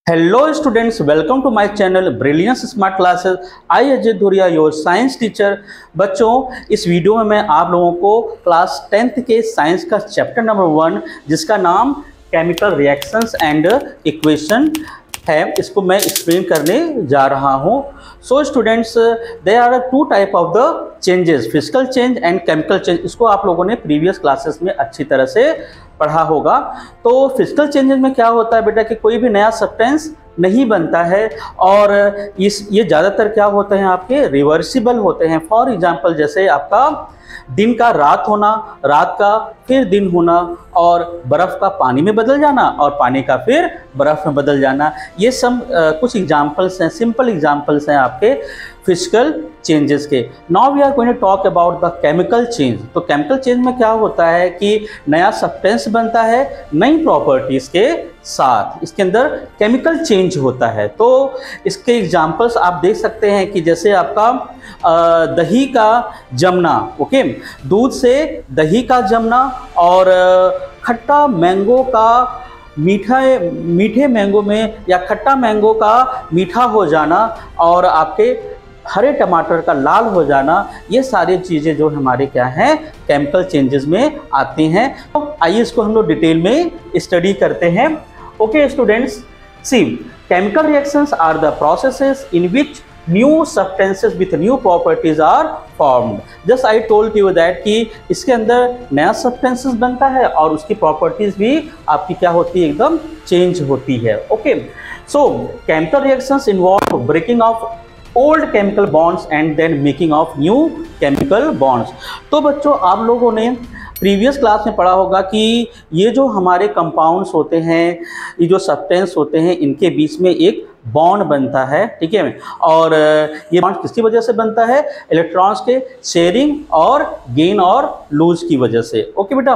Hello students, welcome to my channel brilliance smart classes. I Ajay Dhuria, your science teacher. बच्चों, इस video में मैं आप लोगों को क्लास 10th के साइंस का चैप्टर नंबर 1 जिसका नाम केमिकल रिएक्शंस एंड इक्वेशन है, इसको मैं एक्सप्लेन करने जा रहा हूँ। So students, there are two type of the changes, physical change and chemical change. इसको आप लोगों ने प्रीवियस क्लासेस में अच्छी तरह से पढ़ा होगा। तो फिजिकल चेंजेस में क्या होता है बेटा कि कोई भी नया सब्सटेंस नहीं बनता है और ये ज़्यादातर क्या होते हैं, आपके रिवर्सिबल होते हैं। फॉर एग्जांपल, जैसे आपका दिन का रात होना, रात का फिर दिन होना, और बर्फ़ का पानी में बदल जाना और पानी का फिर बर्फ़ में बदल जाना। ये सब कुछ एग्जांपल्स हैं, सिंपल एग्जांपल्स हैं आपके फिजिकल चेंजेस के। Now we are going to talk about the chemical change. तो केमिकल चेंज में क्या होता है कि नया सब्सटेंस बनता है नई प्रॉपर्टीज़ के साथ, इसके अंदर केमिकल चेंज होता है। तो इसके एग्जांपल्स आप देख सकते हैं कि जैसे आपका दही का जमना, ओके, दूध से दही का जमना, और खट्टा मैंगो का मीठे मैंगो में, या खट्टा मैंगो का मीठा हो जाना, और आपके हरे टमाटर का लाल हो जाना, ये सारी चीज़ें जो हमारे क्या हैं, केमिकल चेंजेस में आती हैं। तो आइए इसको हम लोग डिटेल में स्टडी करते हैं। Okay students, see, chemical reactions are the processes in which new substances with new properties are formed. Just I told you that कि इसके अंदर नया सब्सटेंसेस बनता है और उसकी प्रॉपर्टीज भी आपकी क्या होती है, एकदम चेंज होती है। Okay, so chemical reactions involve breaking of old chemical bonds and then making of new chemical bonds. तो बच्चों, आप लोगों ने प्रीवियस क्लास में पढ़ा होगा कि ये जो हमारे कंपाउंड्स होते हैं, ये जो सब्सटेंस होते हैं, इनके बीच में एक बॉन्ड बनता है, ठीक है। और ये बॉन्ड किसकी वजह से बनता है? इलेक्ट्रॉन्स के शेयरिंग और गेन और लूज की वजह से। ओके बेटा,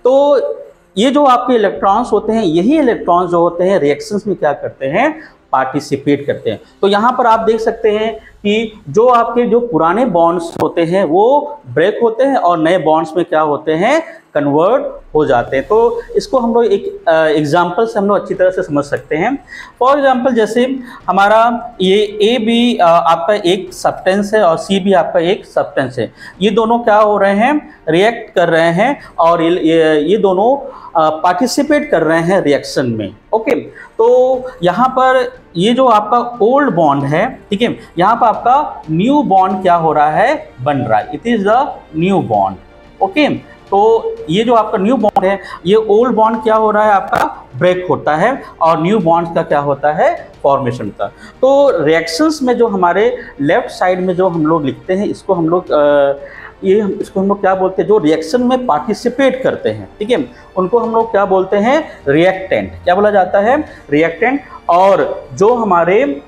तो ये जो आपके इलेक्ट्रॉन्स होते हैं, यही इलेक्ट्रॉन्स जो होते हैं रिएक्शंस में क्या करते हैं, पार्टिसिपेट करते हैं। तो यहाँ पर आप देख सकते हैं कि जो आपके जो पुराने बॉन्ड्स होते हैं वो ब्रेक होते हैं और नए बॉन्ड्स में क्या होते हैं, कन्वर्ट हो जाते हैं। तो इसको हम लोग एक एग्जांपल से हम लोग अच्छी तरह से समझ सकते हैं। फॉर एग्जांपल, जैसे हमारा ये ए भी आपका एक सब्सटेंस है और सी भी आपका एक सब्सटेंस है। ये दोनों क्या हो रहे हैं, रिएक्ट कर रहे हैं, और ये दोनों पार्टिसिपेट कर रहे हैं रिएक्शन में। ओके, तो यहाँ पर ये जो आपका ओल्ड बॉन्ड है, ठीक है, यहाँ पर आपका न्यू बॉन्ड क्या हो रहा है, बन रहा है। It is the new bond. Okay, तो ये जो आपका न्यू बॉन्ड है, ये ओल्ड बॉन्ड क्या हो रहा है, आपका ब्रेक होता है, और न्यू बॉन्ड का क्या होता है, फॉर्मेशन का। तो रिएक्शंस में जो हमारे लेफ्ट साइड में जो हम लोग लिखते हैं, इसको हम लोग इसको हम लोग क्या बोलते हैं, जो रिएक्शन में पार्टिसिपेट करते हैं, ठीक है, उनको हम लोग क्या बोलते हैं, रिएक्टेंट। क्या बोला जाता है, रिएक्टेंट। और जो हमारे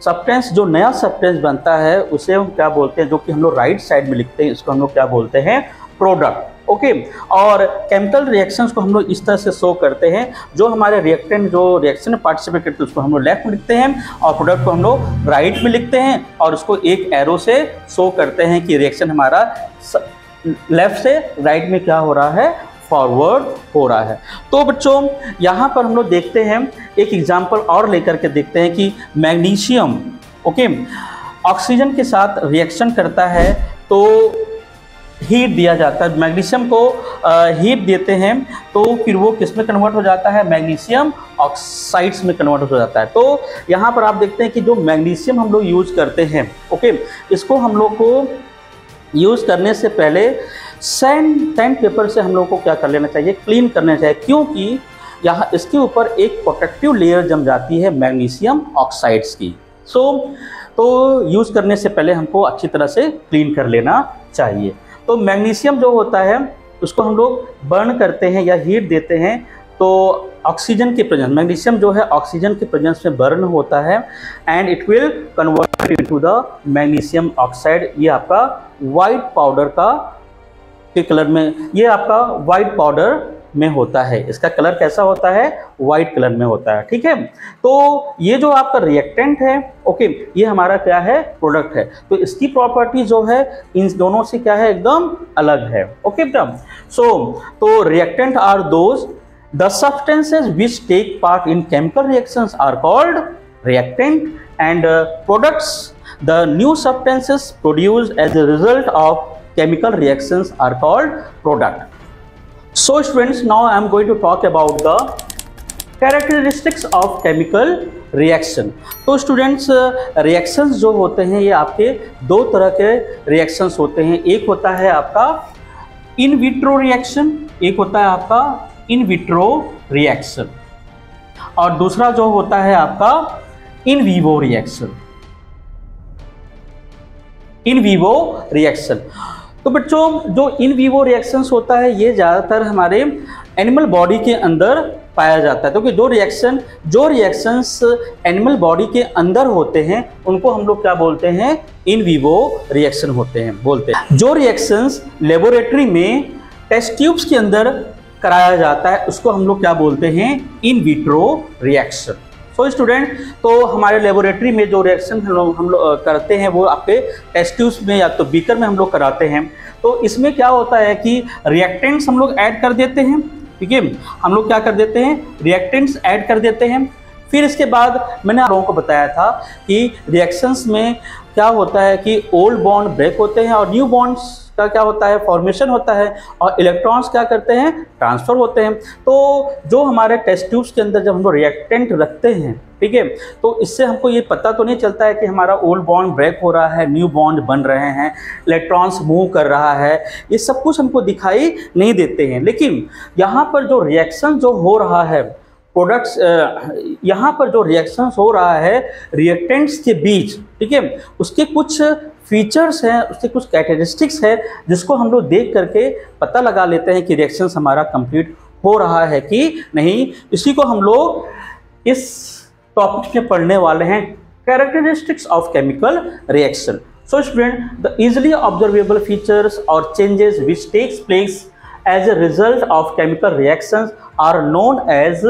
सब्सटेंस, जो नया सब्सटेंस बनता है, उसे हम क्या बोलते हैं, जो कि हम लोग राइट साइड में लिखते हैं, इसको हम लोग क्या बोलते हैं, प्रोडक्ट। ओके, और केमिकल रिएक्शंस को हम लोग इस तरह से शो करते हैं, जो हमारे रिएक्टेंट जो रिएक्शन में पार्टिसिपेट करते हैं उसको हम लोग लेफ्ट में लिखते हैं, और प्रोडक्ट को हम लोग राइट में लिखते हैं, और उसको एक एरो से शो करते हैं कि रिएक्शन हमारा लेफ्ट से राइट में क्या हो रहा है, फॉरवर्ड हो रहा है। तो बच्चों, यहाँ पर हम लोग देखते हैं, एक एग्जाम्पल और लेकर के देखते हैं कि मैग्नीशियम, ओके, ऑक्सीजन के साथ रिएक्शन करता है, तो हीट दिया जाता है, मैग्नीशियम को हीट देते हैं, तो फिर वो किस में कन्वर्ट हो जाता है, मैग्नीशियम ऑक्साइड्स में कन्वर्ट हो जाता है। तो यहाँ पर आप देखते हैं कि जो मैग्नीशियम हम लोग यूज करते हैं, ओके, इसको हम लोग को यूज़ करने से पहले सैंड पेपर से हम लोग को क्या कर लेना चाहिए, क्लीन करना चाहिए, क्योंकि यहाँ इसके ऊपर एक प्रोटेक्टिव लेयर जम जाती है मैग्नीशियम ऑक्साइड्स की। तो यूज़ करने से पहले हमको अच्छी तरह से क्लीन कर लेना चाहिए। तो मैग्नीशियम जो होता है उसको हम लोग बर्न करते हैं या हीट देते हैं, तो ऑक्सीजन के प्रेजेंस, मैग्नीशियम जो है ऑक्सीजन के प्रेजेंस में बर्न होता है, and it will convert into the magnesium oxide. ये आपका वाइट पाउडर का के कलर में, ये आपका वाइट पाउडर में होता है, इसका कलर कैसा होता है, वाइट कलर में होता है, ठीक है। तो ये जो आपका रिएक्टेंट है, ओके, ये हमारा क्या है, प्रोडक्ट है। तो इसकी प्रॉपर्टी जो है इन दोनों से क्या है, एकदम अलग है। ओके बेटा, सो तो reactant are those The substances which take part in chemical reactions are called reactant, and products, the new substances produced as a result of chemical reactions are called product. So students, now I am going to talk about the characteristics of chemical reaction. तो students, reactions जो होते हैं ये आपके दो तरह के reactions होते हैं। एक होता है आपका इन विट्रो रिएक्शन, एक होता है आपका इन विट्रो रिएक्शन, और दूसरा जो होता है आपका in vivo reaction. In vivo reaction, तो बच्चों जो इन विवो रिएक्शंस होता है ये ज़्यादातर हमारे एनिमल बॉडी के अंदर पाया जाता है। क्योंकि जो रिएक्शंस एनिमल बॉडी के अंदर होते हैं उनको हम लोग क्या बोलते हैं, इन विवो रिएक्शन होते हैं बोलते हैं। जो रिएक्शंस लेबोरेटरी में टेस्ट ट्यूब्स के अंदर कराया जाता है उसको हम लोग क्या बोलते हैं, in vitro reaction. So student, तो हमारे लेबोरेटरी में जो रिएक्शन हम लोग करते हैं वो आपके टेस्ट ट्यूब्स में या तो बीकर में हम लोग कराते हैं। तो इसमें क्या होता है कि रिएक्टेंट्स हम लोग ऐड कर देते हैं, ठीक है, हम लोग क्या कर देते हैं, रिएक्टेंट्स ऐड कर देते हैं। फिर इसके बाद मैंने आप लोगों को बताया था कि रिएक्शंस में क्या होता है कि ओल्ड बॉन्ड ब्रेक होते हैं और न्यू बॉन्ड्स का क्या होता है, फॉर्मेशन होता है, और इलेक्ट्रॉन्स क्या करते हैं, ट्रांसफर होते हैं। तो जो हमारे टेस्ट ट्यूब्स के अंदर जब हम लोग रिएक्टेंट रखते हैं, ठीक है, तो इससे हमको ये पता तो नहीं चलता है कि हमारा ओल्ड बॉन्ड ब्रेक हो रहा है, न्यू बॉन्ड बन रहे हैं, इलेक्ट्रॉन्स मूव कर रहा है, ये सब कुछ हमको दिखाई नहीं देते हैं। लेकिन यहाँ पर जो रिएक्शन जो हो रहा है प्रोडक्ट्स, यहाँ पर जो रिएक्शंस हो रहा है रिएक्टेंट्स के बीच, ठीक है, उसके कुछ फीचर्स हैं, उसके कुछ कैरेक्टरिस्टिक्स है जिसको हम लोग देख करके पता लगा लेते हैं कि रिएक्शंस हमारा कंप्लीट हो रहा है कि नहीं। इसी को हम लोग इस टॉपिक में पढ़ने वाले हैं, characteristics of chemical reaction. So student, the easily observable features और changes which takes place as a result of chemical reactions are known as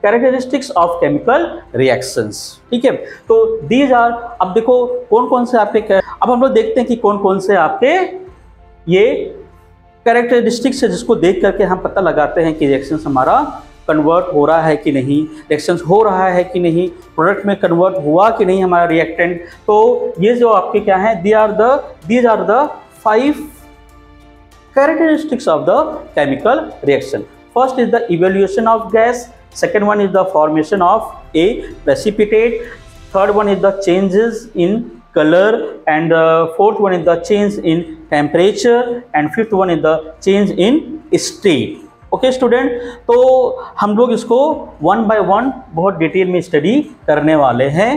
characteristics of chemical reactions, ठीक है। तो दीज आर, अब देखो कौन कौन से आपके, अब हम लोग देखते हैं कि कौन कौन से आपके ये कैरेक्टरिस्टिक्स है जिसको देख करके हम पता लगाते हैं कि रिएक्शंस हमारा कन्वर्ट हो रहा है कि नहीं, रिएक्शंस हो रहा है कि नहीं, प्रोडक्ट में कन्वर्ट हुआ कि नहीं हमारा रिएक्टेंट। तो ये जो आपके क्या है, these are the 5 characteristics of the chemical reaction. First is the evaluation of gas, second one is the formation of a precipitate, third one is the changes in color, and fourth one is the change in temperature, and fifth one is the change in state. Okay student, तो हम लोग इसको one by one बहुत detail में study करने वाले हैं।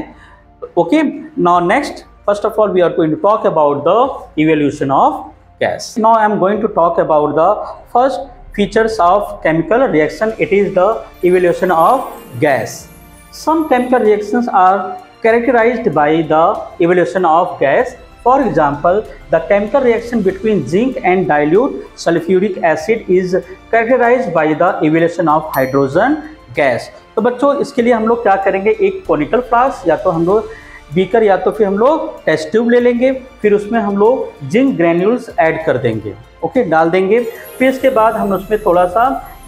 Okay, now next, first of all we are going to talk about the evolution of gas. Now I am going to talk about the first features of chemical reaction. It is the evolution of gas. Some chemical reactions are characterized by the evolution of gas. For example, the chemical reaction between zinc and dilute sulfuric acid is characterized by the evolution of hydrogen gas. तो बच्चों, इसके लिए हम लोग क्या करेंगे, एक conical flask या तो हम लोग बीकर या तो फिर हम लोग टेस्ट ट्यूब ले लेंगे, फिर उसमें हम लोग जिंक ग्रैन्यूल्स ऐड कर देंगे, ओके, डाल देंगे। फिर इसके बाद हम उसमें थोड़ा सा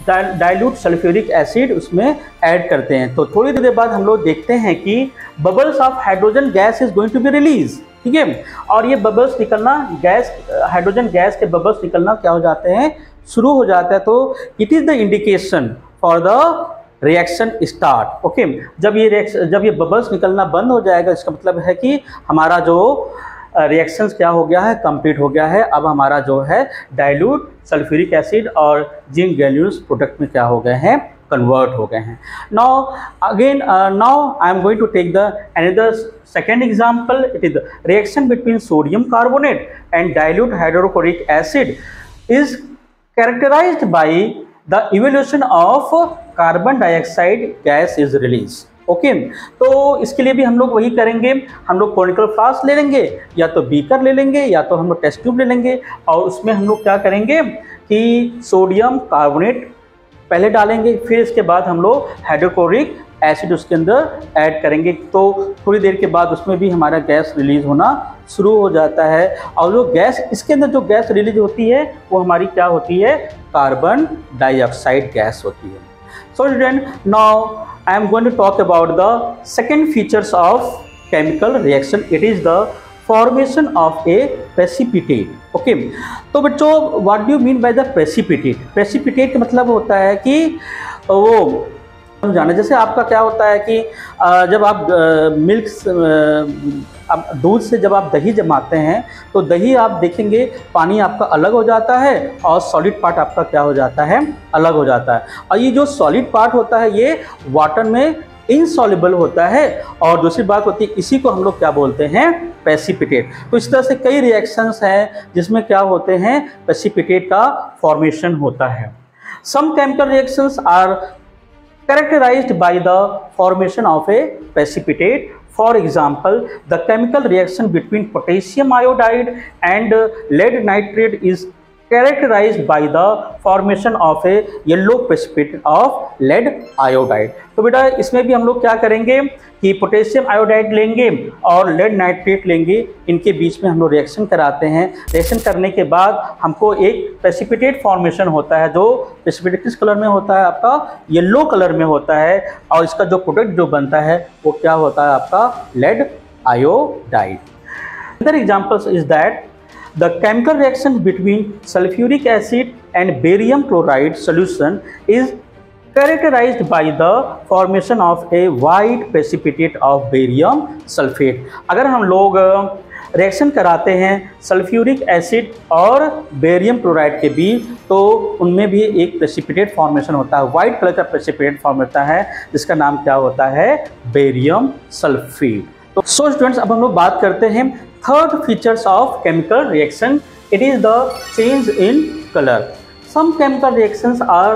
डाइल्यूट सल्फ्यूरिक एसिड उसमें ऐड करते हैं। तो थोड़ी देर बाद हम लोग देखते हैं कि bubbles of hydrogen gas is going to be release, ठीक है, और ये बबल्स निकलना, गैस हाइड्रोजन गैस के बबल्स निकलना क्या हो जाते हैं, शुरू हो जाता है। तो it is the indication for the reaction start. Okay, जब ये बबल्स निकलना बंद हो जाएगा इसका मतलब है कि हमारा जो रिएक्शंस क्या हो गया है, कंप्लीट हो गया है। अब हमारा जो है डाइल्यूट सल्फ्यूरिक एसिड और जिंक ग्रैन्यूल्स प्रोडक्ट में क्या हो गए हैं, कन्वर्ट हो गए हैं। Now again, now I am going to take the another second example. It is the reaction between sodium carbonate and dilute hydrochloric acid is characterized by the evolution of carbon dioxide gas is release. Okay, तो इसके लिए भी हम लोग वही करेंगे, हम लोग कॉनिकल फ्लास्क ले लेंगे या तो बीकर ले लेंगे या तो हम लोग टेस्ट ट्यूब ले लेंगे, और उसमें हम लोग क्या करेंगे कि सोडियम कार्बोनेट पहले डालेंगे, फिर इसके बाद हम लोग हाइड्रोक्लोरिक एसिड उसके अंदर ऐड करेंगे। तो थोड़ी देर के बाद उसमें भी हमारा गैस रिलीज होना शुरू हो जाता है, और जो गैस इसके अंदर जो गैस रिलीज होती है वो हमारी क्या होती है, कार्बन डाइऑक्साइड गैस होती है। So student, now I am going to talk about the second features of chemical reaction. It is the formation of a precipitate. Okay, तो बच्चों what do you mean by the precipitate? Precipitate का मतलब होता है कि वो जाने, जैसे आपका क्या होता है कि जब आप अब दूध से जब आप दही जमाते हैं तो दही आप देखेंगे पानी आपका अलग हो जाता है और सॉलिड पार्ट आपका क्या हो जाता है, अलग हो जाता है। और ये जो सॉलिड पार्ट होता है ये वाटर में इनसॉल्युबल होता है। और दूसरी बात होती है इसी को हम लोग क्या बोलते हैं, प्रेसिपिटेट। तो इस तरह से कई रिएक्शंस हैं जिसमें क्या होते हैं, प्रेसिपिटेट का फॉर्मेशन होता है। Some chemical reactions are characterized by the formation of a precipitate. For example, the chemical reaction between potassium iodide and lead nitrate is characterized by the formation of a yellow precipitate of lead iodide. तो बेटा इसमें भी हम लोग क्या करेंगे कि potassium iodide लेंगे और लेड नाइट्रेट लेंगे, इनके बीच में हम लोग रिएक्शन कराते हैं। रिएक्शन करने के बाद हमको एक प्रेसिपिटेट फॉर्मेशन होता है, जो प्रेसिपिटेट किस कलर में होता है, आपका येलो कलर में होता है। और इसका जो प्रोडक्ट जो बनता है वो क्या होता है, आपका lead iodide. Other examples is that the chemical reaction between sulfuric acid and barium chloride solution is characterized by the formation of a white precipitate of barium sulfate. अगर हम लोग रिएक्शन कराते हैं सल्फ्यूरिक एसिड और barium chloride के बीच तो उनमें भी एक प्रेसिपिटेट फॉर्मेशन होता है, वाइट कलर का प्रेसिपिटेट फॉर्म होता है जिसका नाम क्या होता है, बेरियम सल्फेट। तो सो स्टूडेंट्स, अब हम लोग बात करते हैं third features of chemical reaction. It is the change in colour. Some chemical reactions are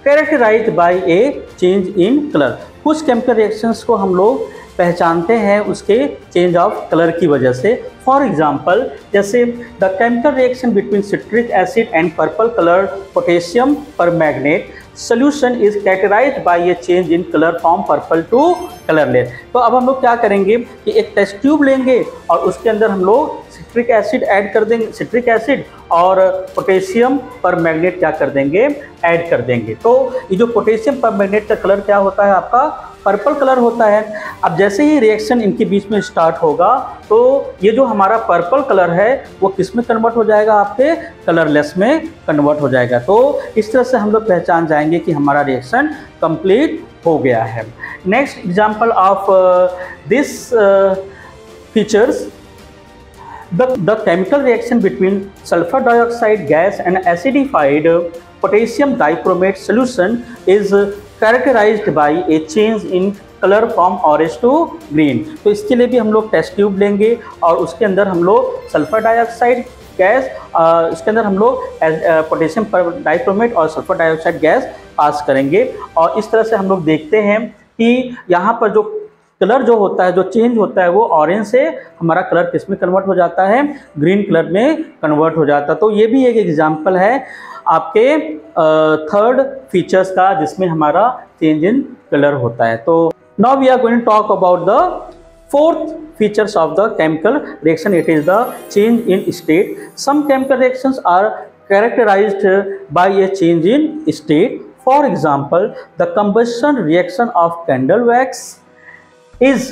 characterized by a change in colour. कुछ केमिकल रिएक्शंस को हम लोग पहचानते हैं उसके चेंज ऑफ कलर की वजह से। फॉर एग्जाम्पल, जैसे the chemical reaction between citric acid and purple colour potassium permanganate solution is characterized by a change in color from purple to colorless। तो अब हम लोग क्या करेंगे कि एक टेस्ट ट्यूब लेंगे और उसके अंदर हम लोग सिट्रिक एसिड ऐड कर देंगे, सिट्रिक एसिड और पोटेशियम परमैंगनेट क्या कर देंगे, ऐड कर देंगे। तो ये जो पोटेशियम परमैंगनेट का कलर क्या होता है, आपका पर्पल कलर होता है। अब जैसे ही रिएक्शन इनके बीच में स्टार्ट होगा तो ये जो हमारा पर्पल कलर है वो किस में कन्वर्ट हो जाएगा, आपके कलरलेस में कन्वर्ट हो जाएगा। तो इस तरह से हम लोग पहचान जाएंगे कि हमारा रिएक्शन कंप्लीट हो गया है। Next example of this features, the chemical reaction between sulfur dioxide gas and acidified potassium dichromate solution is characterized by a change in color from orange to green। तो इसके लिए भी हम लोग टेस्ट ट्यूब लेंगे और उसके अंदर हम लोग सल्फर डाइऑक्साइड गैस, इसके अंदर हम लोग पोटेशियम डाइक्रोमेट और सल्फर डाइऑक्साइड गैस पास करेंगे। और इस तरह से हम लोग देखते हैं कि यहाँ पर जो कलर जो होता है, जो चेंज होता है, वो ऑरेंज से हमारा कलर किस में कन्वर्ट हो जाता है, ग्रीन कलर में कन्वर्ट हो जाता है। तो ये भी एक एग्जांपल है आपके थर्ड फीचर्स का जिसमें हमारा चेंज इन कलर होता है। तो now we are going to talk about the fourth features of the chemical reaction. It is the change in state. Some chemical reactions are characterized by a change in state. For example, the combustion reaction of candle wax is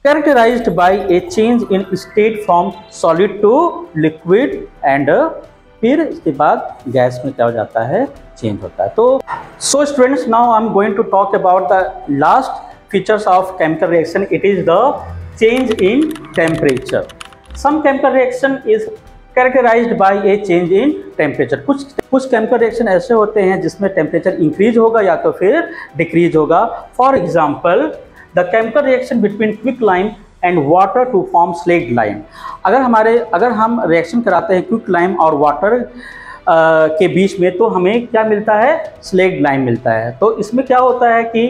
characterized by a change in state from solid to liquid and फिर इसके बाद gas में क्या हो जाता है, change होता है। तो so students, now I am going to talk about the last features of chemical reaction. It is the change in temperature. Some chemical reaction is characterized by a change in temperature। कुछ chemical reaction ऐसे होते हैं जिसमें temperature increase होगा या तो फिर decrease होगा। For example, the chemical reaction between quicklime and water to form slaked lime। अगर हम रिएक्शन कराते हैं क्विकलाइम और वाटर के बीच में तो हमें क्या मिलता है, स्लेक्ड लाइम मिलता है। तो इसमें क्या होता है कि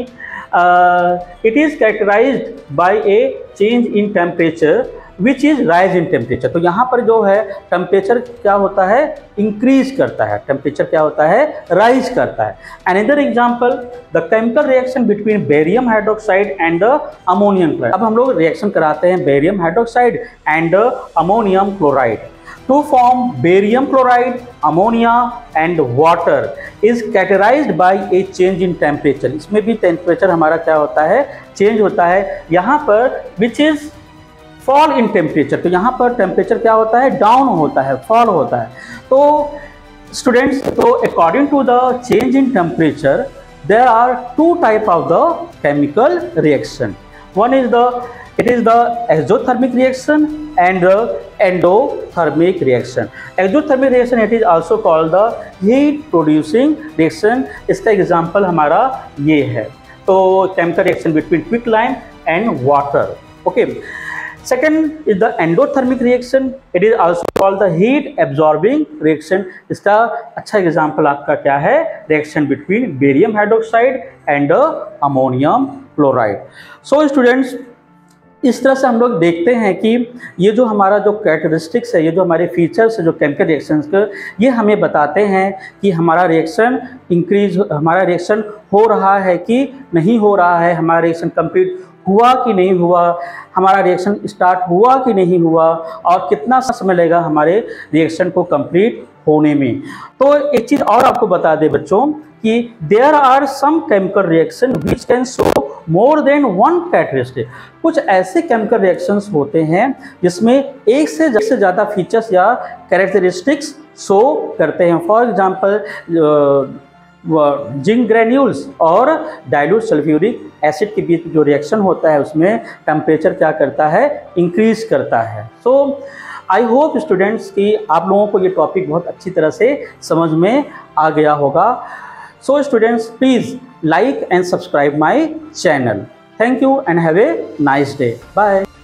it is characterized by a change in temperature which is rise in temperature. तो यहाँ पर जो है टेम्परेचर क्या होता है, इंक्रीज करता है, टेम्परेचर क्या होता है, राइज करता है। Another example, the chemical reaction between barium hydroxide and ammonium chloride. अब हम लोग रिएक्शन कराते हैं barium hydroxide and ammonium chloride. to form barium chloride, ammonia and water is characterized by a change in temperature। इसमें भी temperature हमारा क्या होता है, चेंज होता है। यहाँ पर which is fall in temperature, तो यहाँ पर टेम्परेचर क्या होता है, डाउन होता है, फॉल होता है। तो स्टूडेंट्स, तो according to the change in temperature there are two type of the chemical reaction. One is the exothermic reaction and the endothermic reaction. Exothermic reaction it is also called the heat producing reaction। इसका example हमारा ये है। तो chemical reaction between quicklime and water। Okay. Second is the endothermic reaction। It is also called the heat absorbing reaction। इसका अच्छा example आपका क्या है, reaction between barium hydroxide and ammonium chloride। So students, इस तरह से हम लोग देखते हैं कि ये जो हमारा जो कैरेक्टरिस्टिक्स है, ये जो हमारे फीचर्स है जो केमिकल रिएक्शंस के, ये हमें बताते हैं कि हमारा रिएक्शन हमारा रिएक्शन हो रहा है कि नहीं हो रहा है, हमारा रिएक्शन कंप्लीट हुआ कि नहीं हुआ, हमारा रिएक्शन स्टार्ट हुआ कि नहीं हुआ, और कितना समय लगेगा हमारे रिएक्शन को कंप्लीट होने में। तो एक चीज़ और आपको बता दें बच्चों कि there are some chemical reaction which can show more than one characteristic. कुछ ऐसे केमिकल रिएक्शंस होते हैं जिसमें एक से ज़्यादा फीचर्स या कैरेक्टरिस्टिक्स शो करते हैं। फॉर एग्जांपल जिंक ग्रेन्यूल्स और डाइल्यूट सल्फ्यूरिक एसिड के बीच जो रिएक्शन होता है उसमें टेम्परेचर क्या करता है, इंक्रीज करता है। सो आई होप स्टूडेंट्स कि आप लोगों को ये टॉपिक बहुत अच्छी तरह से समझ में आ गया होगा। So students, please like and subscribe my channel। Thank you and have a nice day। Bye।